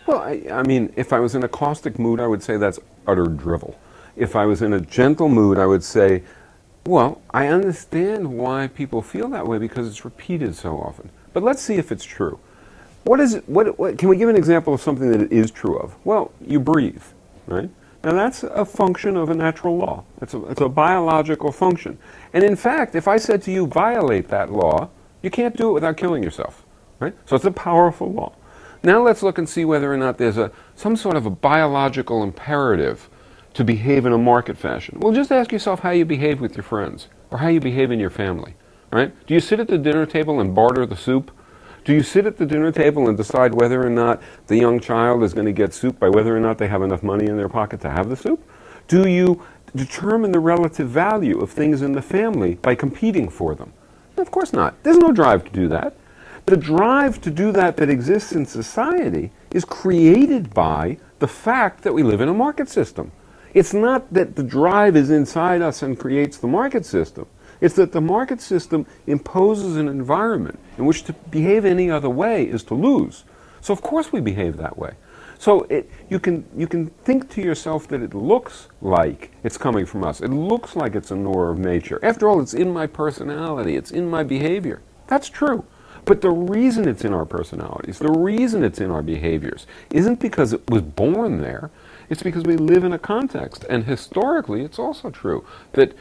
Well, I mean, if I was in a caustic mood, I would say that's utter drivel. If I was in a gentle mood, I would say, well, I understand why people feel that way because it's repeated so often. But let's see if it's true. What is it? What can we give an example of something that it is true of? Well, you breathe, right? Now that's a function of a natural law. It's a biological function. And in fact, if I said to you, violate that law, you can't do it without killing yourself, right? So it's a powerful law. Now let's look and see whether or not there's some sort of a biological imperative to behave in a market fashion. Well, just ask yourself how you behave with your friends or how you behave in your family, right? Do you sit at the dinner table and barter the soup? Do you sit at the dinner table and decide whether or not the young child is going to get soup by whether or not they have enough money in their pocket to have the soup? Do you determine the relative value of things in the family by competing for them? Of course not. There's no drive to do that. The drive to do that exists in society is created by the fact that we live in a market system. It's not that the drive is inside us and creates the market system. It's that the market system imposes an environment in which to behave any other way is to lose. So of course we behave that way. So you can think to yourself that it looks like it's coming from us. It looks like it's a law of nature. After all, it's in my personality. It's in my behavior. That's true. But the reason it's in our personalities, the reason it's in our behaviors, isn't because it was born there. It's because we live in a context. And historically, it's also true that,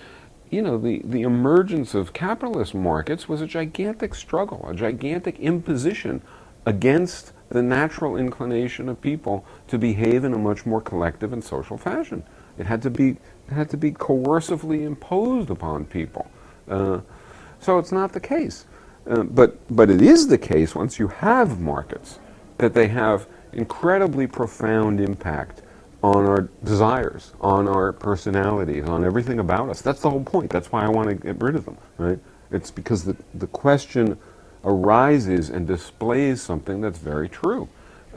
you know, the emergence of capitalist markets was a gigantic struggle, a gigantic imposition against the natural inclination of people to behave in a much more collective and social fashion. It had to be coercively imposed upon people. So it's not the case. But it is the case once you have markets that they have incredibly profound impact on our desires, on our personalities, on everything about us. That's the whole point. That's why I want to get rid of them, right? It's because the question arises and displays something that's very true.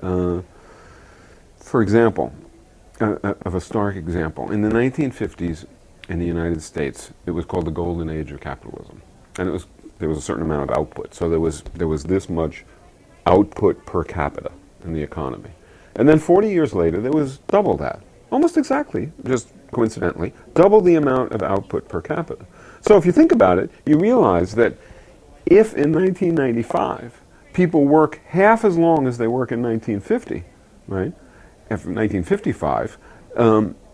For example, of a stark example, in the 1950s in the United States, it was called the golden age of capitalism. And there was a certain amount of output. So there was this much output per capita in the economy. And then 40 years later, there was double that. Almost exactly, just coincidentally, double the amount of output per capita. So if you think about it, you realize that if in 1995 people work half as long as they work in 1950, right, after 1955,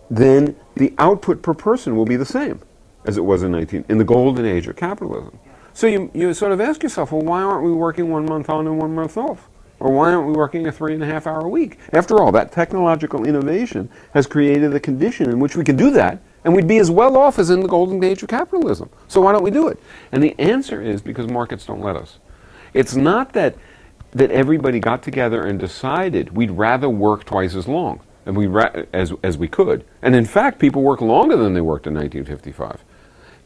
then the output per person will be the same as it was in the golden age of capitalism. So you sort of ask yourself, well, why aren't we working 1 month on and 1 month off? Or why aren't we working a 3.5-hour week? After all, that technological innovation has created a condition in which we can do that, and we'd be as well off as in the golden age of capitalism. So why don't we do it? And the answer is because markets don't let us. It's not that everybody got together and decided we'd rather work twice as long and as we could. And in fact, people work longer than they worked in 1955.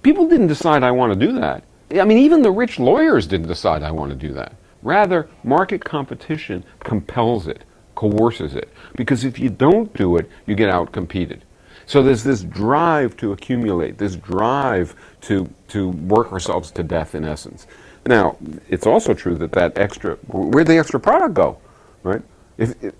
People didn't decide, I want to do that. I mean, even the rich lawyers didn't decide, I want to do that. Rather, market competition compels it, coerces it. Because if you don't do it, you get outcompeted. So there's this drive to accumulate, this drive to work ourselves to death, in essence. Now, it's also true that extra, where'd the extra product go, right?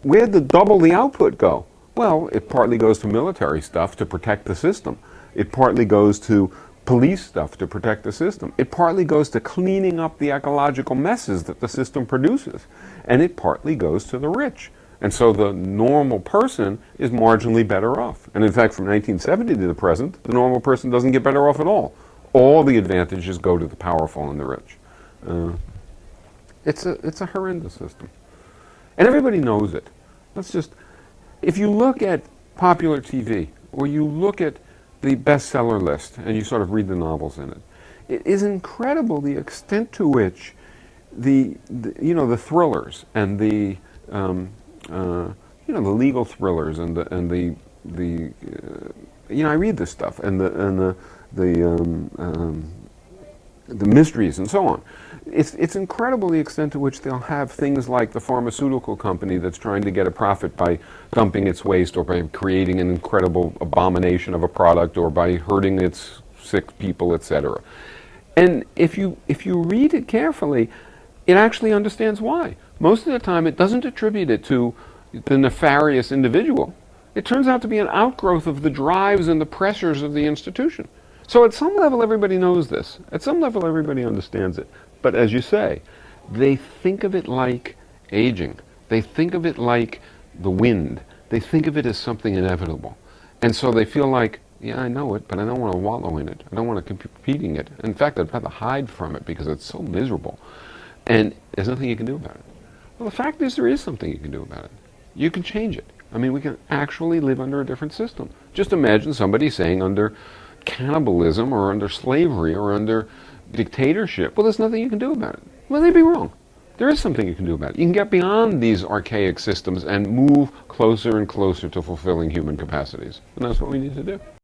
Where'd double the output go? Well, it partly goes to military stuff to protect the system. It partly goes to police stuff to protect the system. It partly goes to cleaning up the ecological messes that the system produces. And it partly goes to the rich. And so the normal person is marginally better off. And in fact, from 1970 to the present, the normal person doesn't get better off at all. All the advantages go to the powerful and the rich. It's a horrendous system. And everybody knows it. If you look at popular TV, or you look at the bestseller list, and you sort of read the novels in it, it is incredible the extent to which the thrillers and the legal thrillers and I read this stuff and the mysteries and so on. It's incredible the extent to which they'll have things like the pharmaceutical company that's trying to get a profit by dumping its waste or by creating an incredible abomination of a product or by hurting its sick people, etc. And if you read it carefully, it actually understands why. Most of the time it doesn't attribute it to the nefarious individual. It turns out to be an outgrowth of the drives and the pressures of the institution. So at some level everybody knows this. At some level everybody understands it. But as you say, they think of it like aging. They think of it like the wind. They think of it as something inevitable. And so they feel like, yeah, I know it, but I don't want to wallow in it. I don't want to keep repeating it. In fact, I'd rather hide from it because it's so miserable. And there's nothing you can do about it. Well, the fact is there is something you can do about it. You can change it. I mean, we can actually live under a different system. Just imagine somebody saying under cannibalism or under slavery or under dictatorship, well, there's nothing you can do about it. Well, they'd be wrong. There is something you can do about it. You can get beyond these archaic systems and move closer and closer to fulfilling human capacities. And that's what we need to do.